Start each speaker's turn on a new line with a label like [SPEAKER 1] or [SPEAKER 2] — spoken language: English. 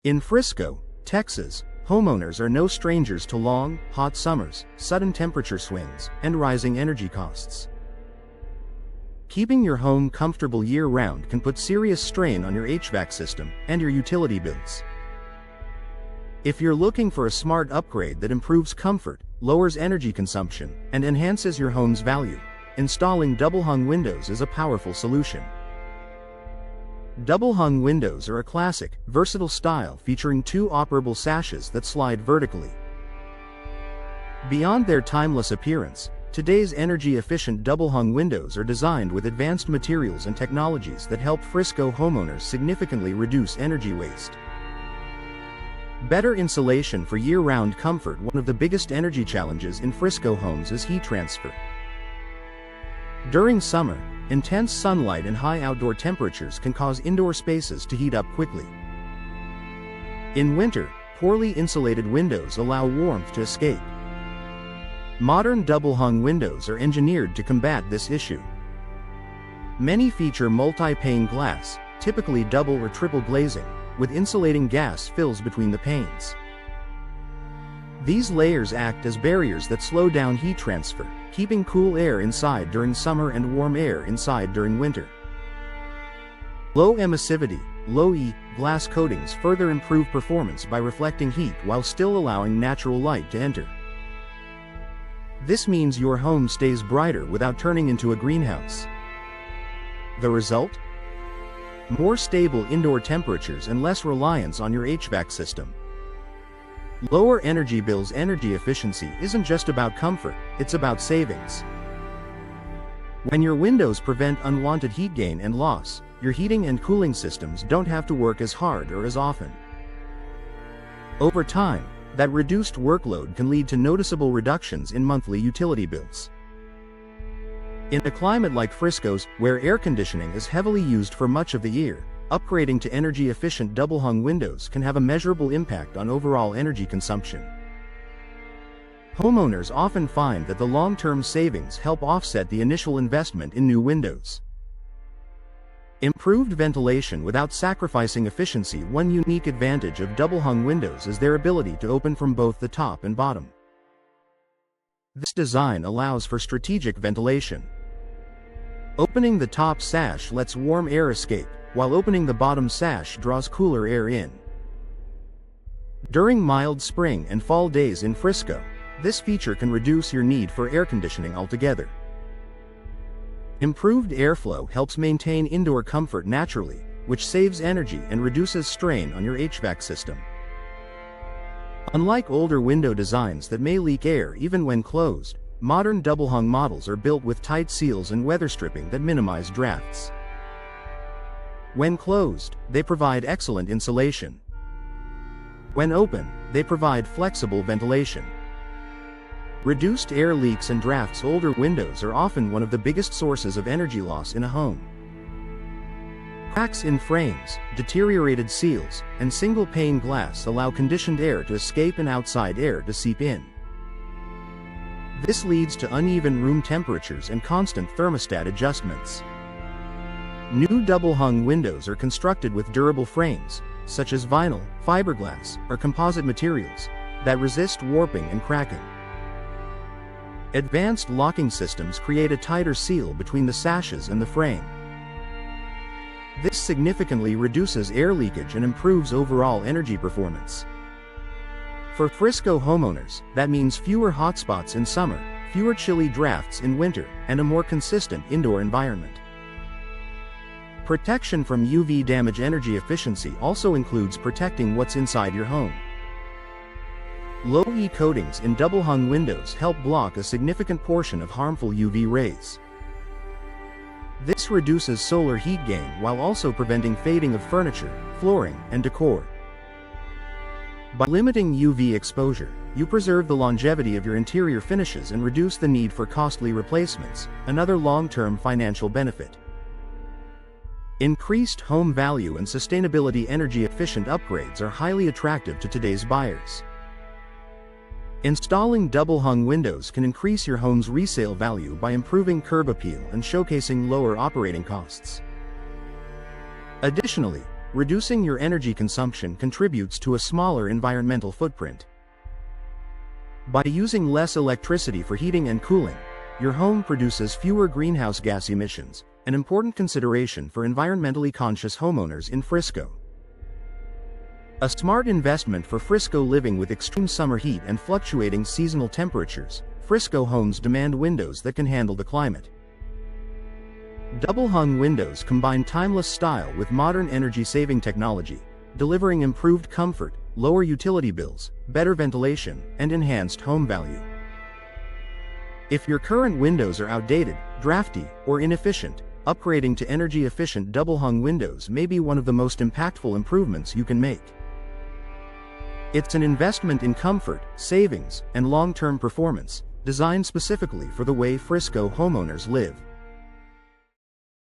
[SPEAKER 1] In Frisco, Texas, homeowners are no strangers to long, hot summers, sudden temperature swings, and rising energy costs. Keeping your home comfortable year-round can put serious strain on your HVAC system and your utility bills. If you're looking for a smart upgrade that improves comfort, lowers energy consumption, and enhances your home's value, installing double-hung windows is a powerful solution. Double-hung windows are a classic, versatile style featuring two operable sashes that slide vertically. Beyond their timeless appearance, today's energy-efficient double-hung windows are designed with advanced materials and technologies that help Frisco homeowners significantly reduce energy waste. Better insulation for year-round comfort. One of the biggest energy challenges in Frisco homes is heat transfer. During summer, intense sunlight and high outdoor temperatures can cause indoor spaces to heat up quickly. In winter, poorly insulated windows allow warmth to escape. Modern double-hung windows are engineered to combat this issue. Many feature multi-pane glass, typically double or triple glazing, with insulating gas fills between the panes. These layers act as barriers that slow down heat transfer, keeping cool air inside during summer and warm air inside during winter. Low emissivity, low E, glass coatings further improve performance by reflecting heat while still allowing natural light to enter. This means your home stays brighter without turning into a greenhouse. The result? More stable indoor temperatures and less reliance on your HVAC system. Lower energy bills. Energy efficiency isn't just about comfort, it's about savings. When your windows prevent unwanted heat gain and loss, your heating and cooling systems don't have to work as hard or as often. Over time, that reduced workload can lead to noticeable reductions in monthly utility bills. In a climate like Frisco's, where air conditioning is heavily used for much of the year, upgrading to energy-efficient double-hung windows can have a measurable impact on overall energy consumption. Homeowners often find that the long-term savings help offset the initial investment in new windows. Improved ventilation without sacrificing efficiency. One unique advantage of double-hung windows is their ability to open from both the top and bottom. This design allows for strategic ventilation. Opening the top sash lets warm air escape, while opening the bottom sash draws cooler air in. During mild spring and fall days in Frisco, this feature can reduce your need for air conditioning altogether. Improved airflow helps maintain indoor comfort naturally, which saves energy and reduces strain on your HVAC system. Unlike older window designs that may leak air even when closed, modern double-hung models are built with tight seals and weather stripping that minimize drafts. When closed, they provide excellent insulation. When open, they provide flexible ventilation. Reduced air leaks and drafts. Older windows are often one of the biggest sources of energy loss in a home. Cracks in frames, deteriorated seals, and single-pane glass allow conditioned air to escape and outside air to seep in. This leads to uneven room temperatures and constant thermostat adjustments. New double-hung windows are constructed with durable frames, such as vinyl, fiberglass, or composite materials, that resist warping and cracking. Advanced locking systems create a tighter seal between the sashes and the frame. This significantly reduces air leakage and improves overall energy performance. For Frisco homeowners, that means fewer hotspots in summer, fewer chilly drafts in winter, and a more consistent indoor environment. Protection from UV damage. Energy efficiency also includes protecting what's inside your home. Low E coatings in double-hung windows help block a significant portion of harmful UV rays. This reduces solar heat gain while also preventing fading of furniture, flooring, and decor. By limiting UV exposure, you preserve the longevity of your interior finishes and reduce the need for costly replacements, another long-term financial benefit. Increased home value and sustainability. Energy-efficient upgrades are highly attractive to today's buyers. Installing double-hung windows can increase your home's resale value by improving curb appeal and showcasing lower operating costs. Additionally, Reducing your energy consumption contributes to a smaller environmental footprint. By using less electricity for heating and cooling, your home produces fewer greenhouse gas emissions, an important consideration for environmentally conscious homeowners in Frisco. A smart investment for Frisco living with extreme summer heat and fluctuating seasonal temperatures. Frisco homes demand windows that can handle the climate. Double-hung windows combine timeless style with modern energy-saving technology, delivering improved comfort, lower utility bills, better ventilation, and enhanced home value. If your current windows are outdated, drafty, or inefficient, upgrading to energy-efficient double-hung windows may be one of the most impactful improvements you can make. It's an investment in comfort, savings, and long-term performance, designed specifically for the way Frisco homeowners live.